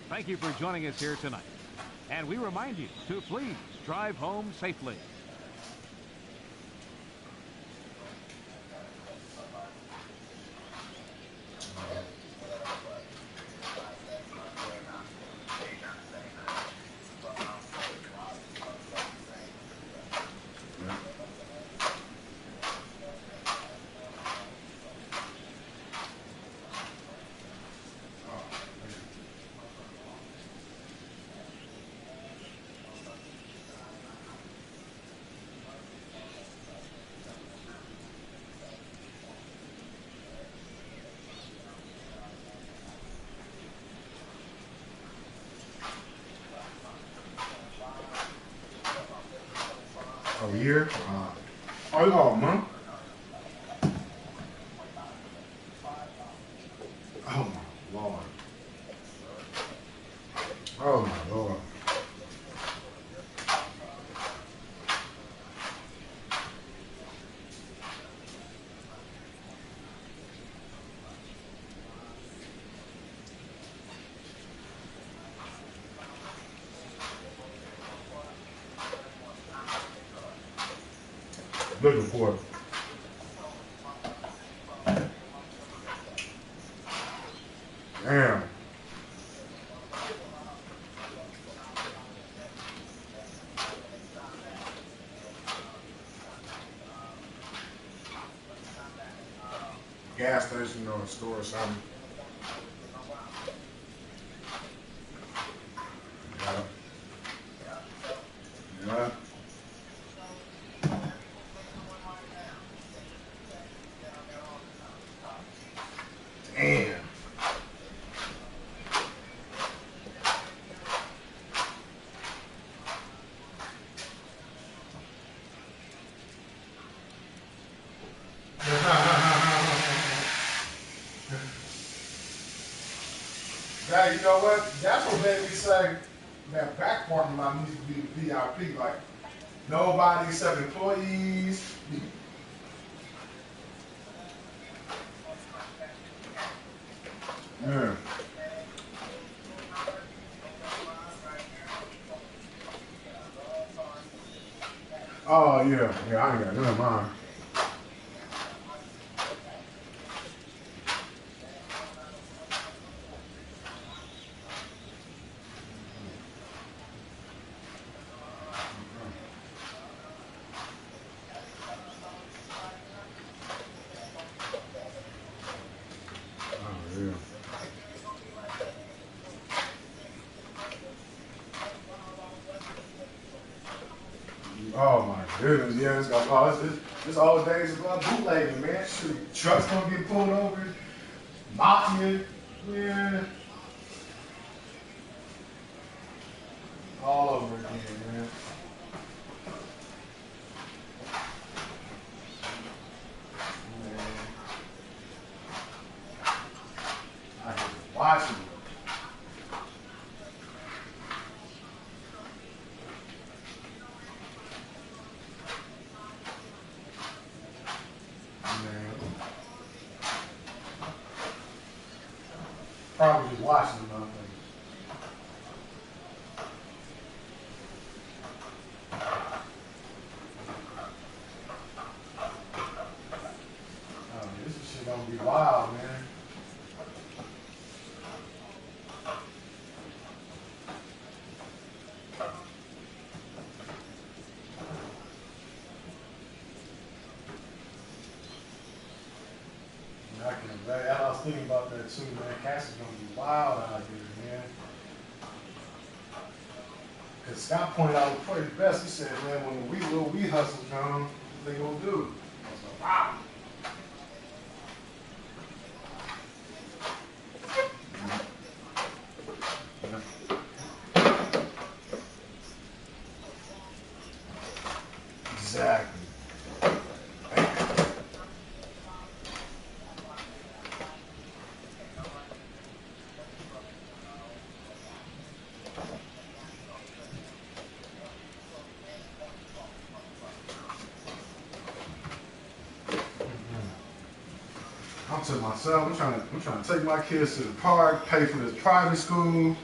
Thank you for joining us here tonight. And we remind you to please drive home safely. A year? Oh, man. Oh, my Lord. Oh, my Lord. Looking for it. Damn. Gas station or a store or something. Yeah. Yeah. Damn. Yeah, you know what? That's what made me say that back parking lot needs to be VIP. Like, nobody except employees. Yeah. Oh, yeah. Yeah, I ain't got none of mine. Oh, yeah. Oh my goodness, yeah, it's old days about bootlegging, man. Shoot, trucks gonna get pulled over, mafia, yeah, all over again, man. I hate watching it. Man. Probably just watching them, motherfuckers. Oh, this shit gonna be wild, man. I was thinking about that too, man. Cass is gonna be wild out here, man. Cause Scott pointed out before his best, he said, man, when the little we hustle come, what they gonna do? I was like, wow. Exactly. I'm to myself, I'm trying to take my kids to the park, pay for this private school.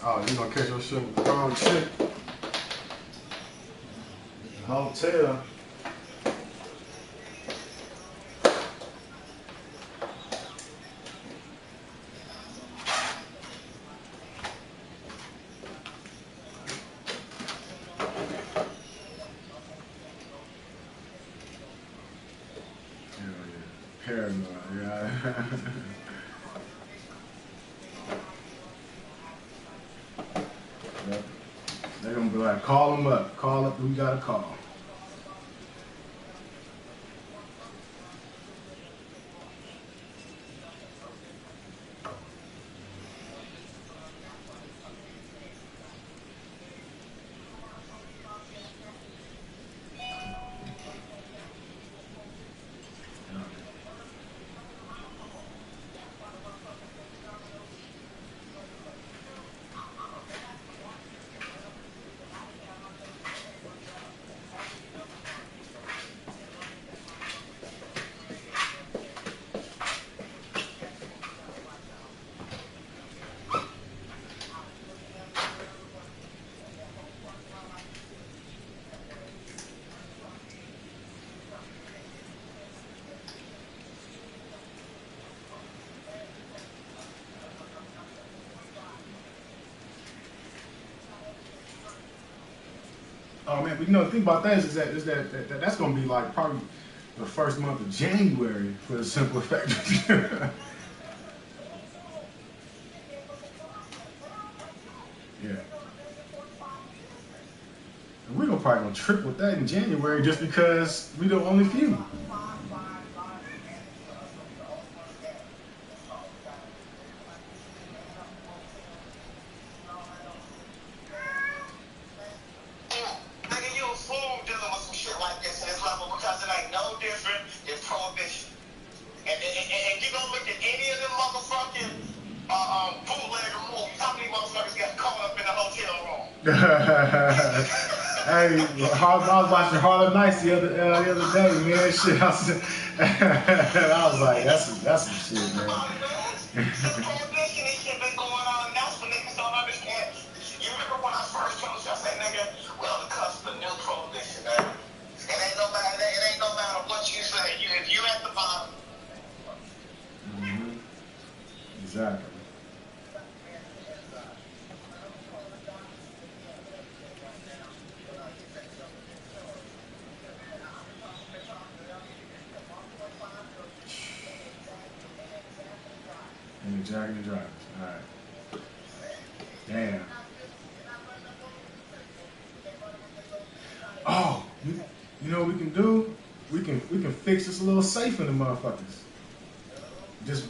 Oh, you gonna catch your shit with the wrong chick? Hotel. Paranoid, yeah. Yep. They're gonna be like, call them up. Call up, we got a call. Oh man, but you know the thing about that is that that's gonna be like probably the first month of January for the simple fact. Yeah. And we're probably gonna trip with that in January just because we the only few. Hey, I was watching Harlem Nights the other day, man. Shit, I was like, that's some shit, man. Mm-hmm. Exactly. And the Jack and the Drivers. All right. Damn. Oh, you know what we can do? We can fix this a little safe in the motherfuckers. Just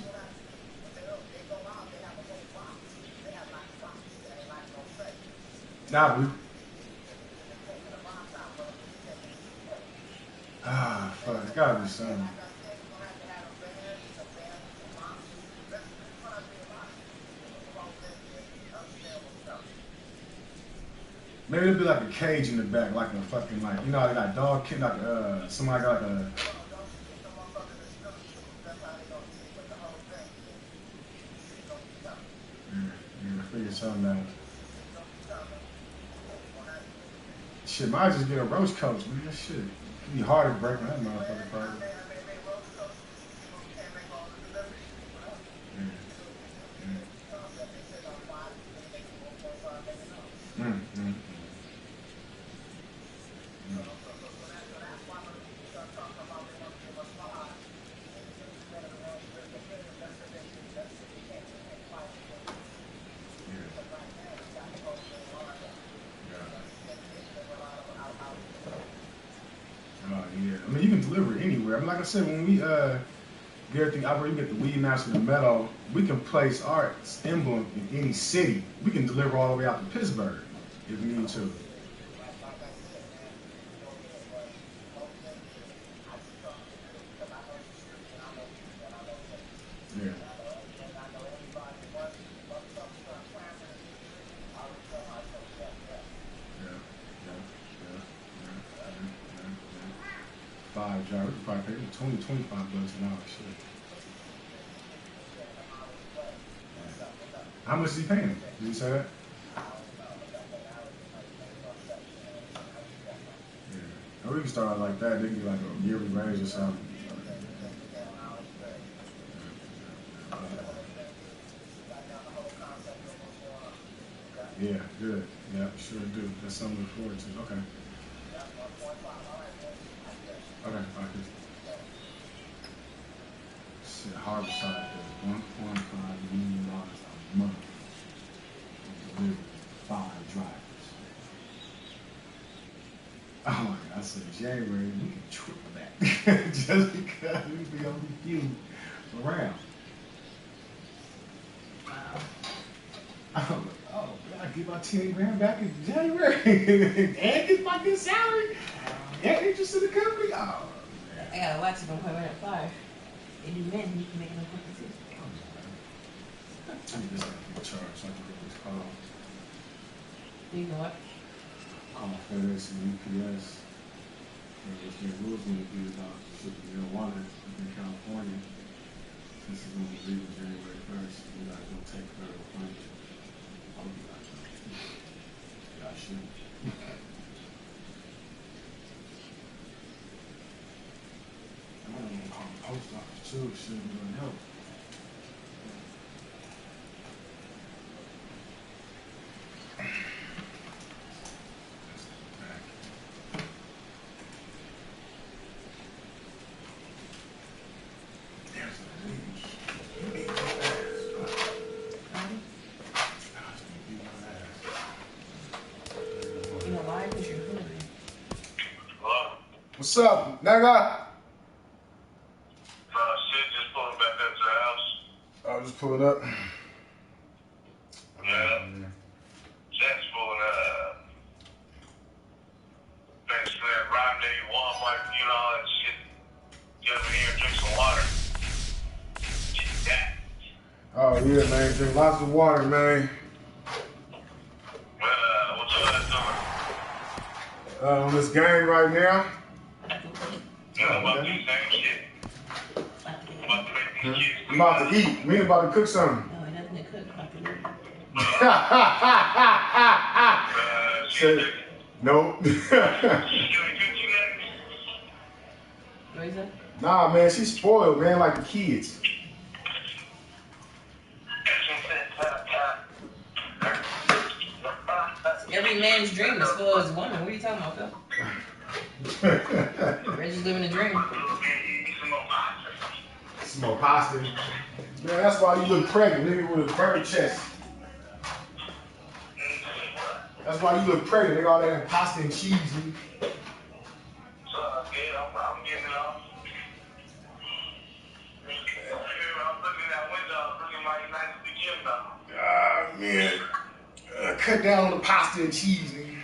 nah, fuck, it's gotta be something. Maybe it'll be like a cage in the back, like a fucking like you know they got dog kid like somebody got like a figure something out. Shit, might just get a roach coach, man. That shit. It'd be hard to break that motherfucker probably. Yeah, I mean you can deliver it anywhere. I mean, like I said, when we get everything out, you get the Weed Master and the Meadow, we can place our emblem in any city. We can deliver all the way out to Pittsburgh if we need to. Yeah. $5 drive. We could probably pay them 20, 25 bucks an hour. Shit. How much is he paying? Did you say that? Yeah. Or we can start out like that. They can get like a yearly raise or something. Yeah, good. Yeah, sure do. That's something to look forward to. Okay. Okay, all right. Shit, Harborside does $1.5 million a month to deliver 5 drivers. Oh my God, I said January, we can triple that. Just because we be on the few around. Wow. Oh, I give my 10 grand back in January and get my good salary and interest in the company. Oh, man. I got a wax appointment at 5. If you men, you can make an appointment too. I need this guy to charge so I can get this call. You can what? Call FedEx and UPS. There's their rules going to be about shipping marijuana in California. Since it's going to be legal January 1st, you guys don't take federal funding. I'll be like, yeah, I should. I'm going to call the post office too, shouldn't be going to help. why did you? Hello? What's up, nigga? Shit, just pulling back up to the house. I just pulled up. Yeah. Just pulling thanks for that rendezvous, Walmart, you know, all that shit. Get over here and drink some water. Shit, that. Oh yeah, man. Drink lots of water, man. What's your ass doing? On this game right now. Yeah, I'm about to do the same shit. I'm about to make these kids. I'm about to eat. We ain't about to cook something. No, he doesn't cook. Say, nope. What is that? Nah, man, she's spoiled, man, like the kids. Every man's dream is for his woman. What are you talking about, Phil? Reggie's living a dream. Some more pasta. Man, that's why you look pregnant, nigga, with a bird chest. That's why you look pregnant, nigga, all that pasta and cheese, nigga. I'm getting it off. I'm looking at that window, looking like nice to begin now. Ah, man. Cut down on the pasta and cheese, nigga.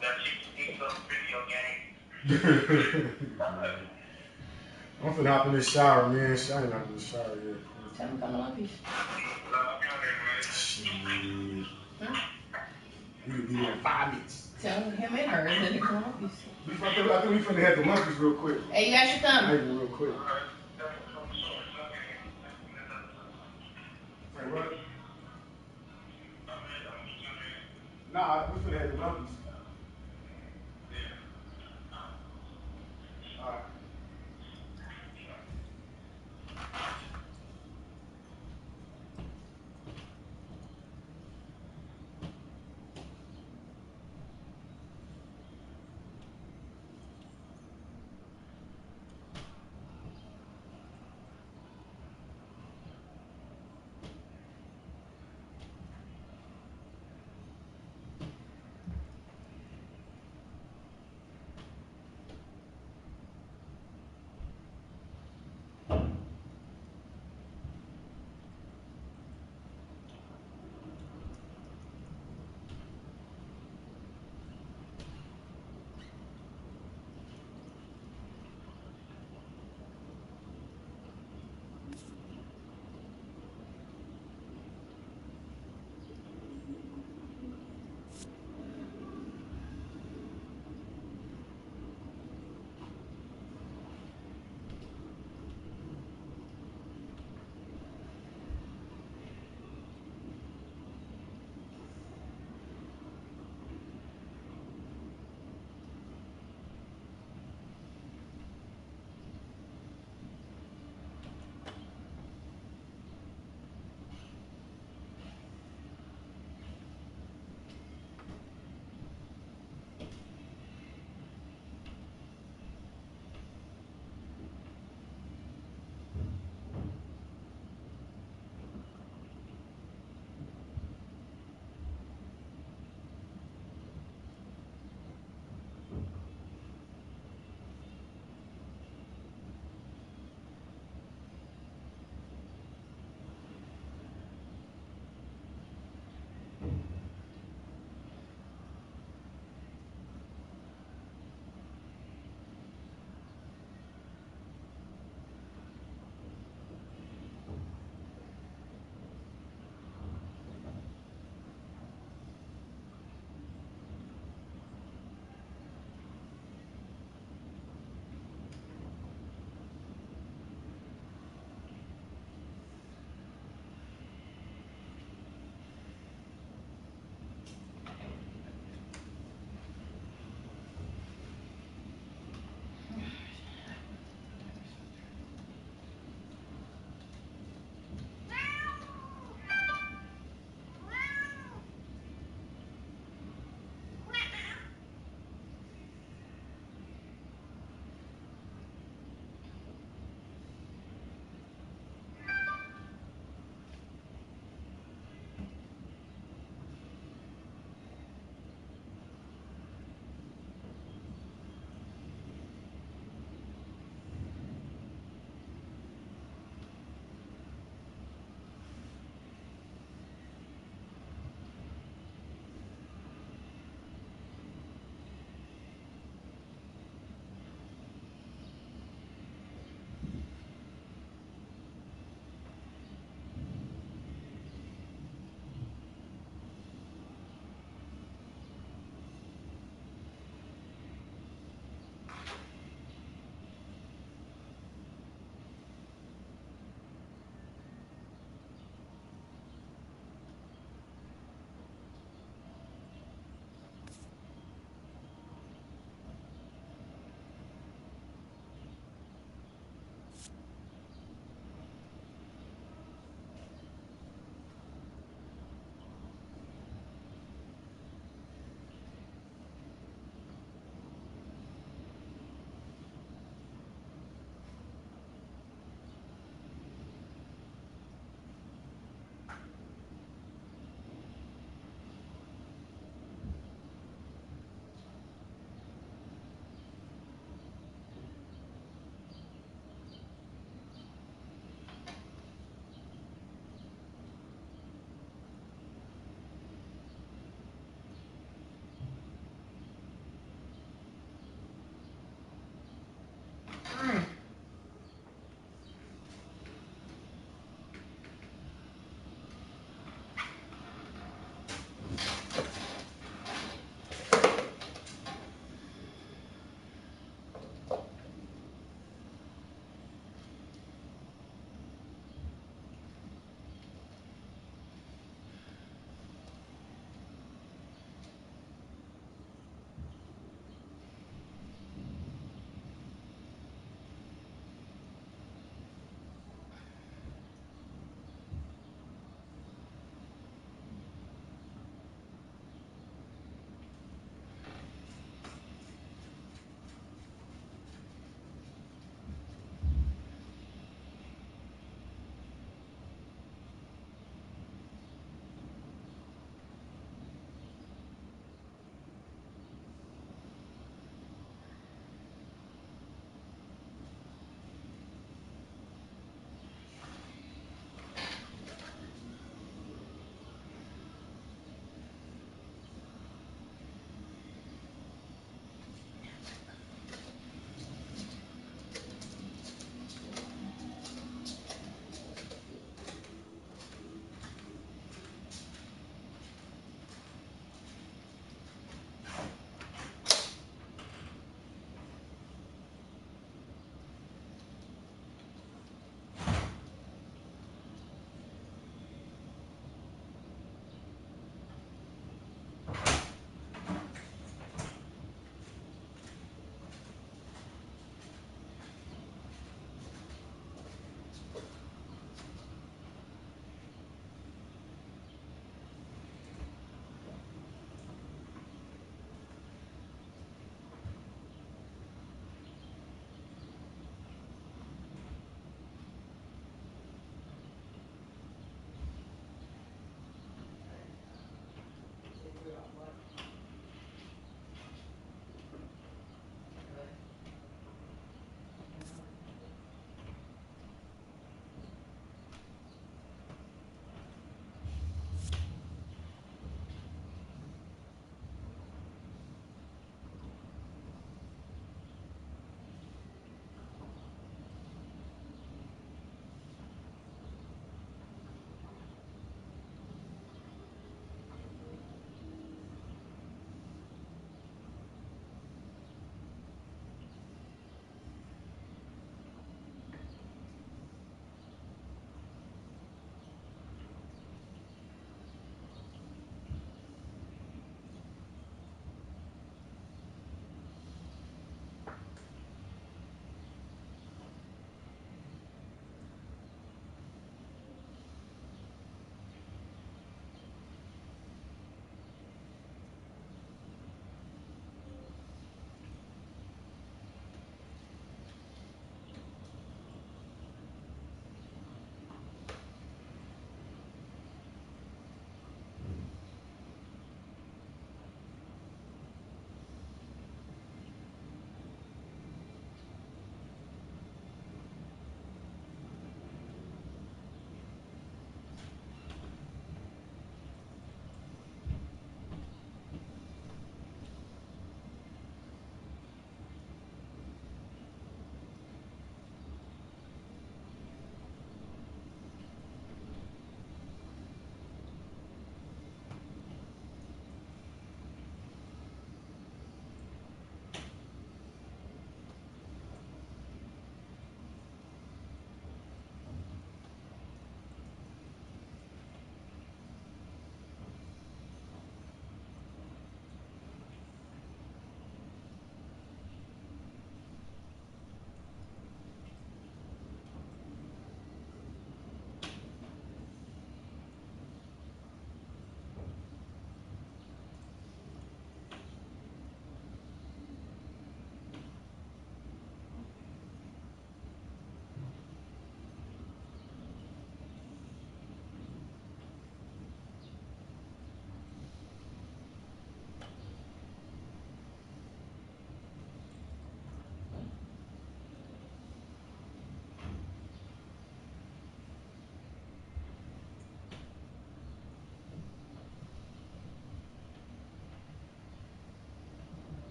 That keeps me some video game. I'm finna hop in this shower, man. I ain't hop in the shower yet. Tell him come on, peace. Shit. We could be there in 5 minutes. Tell him and her and then come on, peace. I think we finna head to Memphis real quick. Hey, you guys should come. Maybe real quick. Hey, what? Nah, we finna head to Memphis.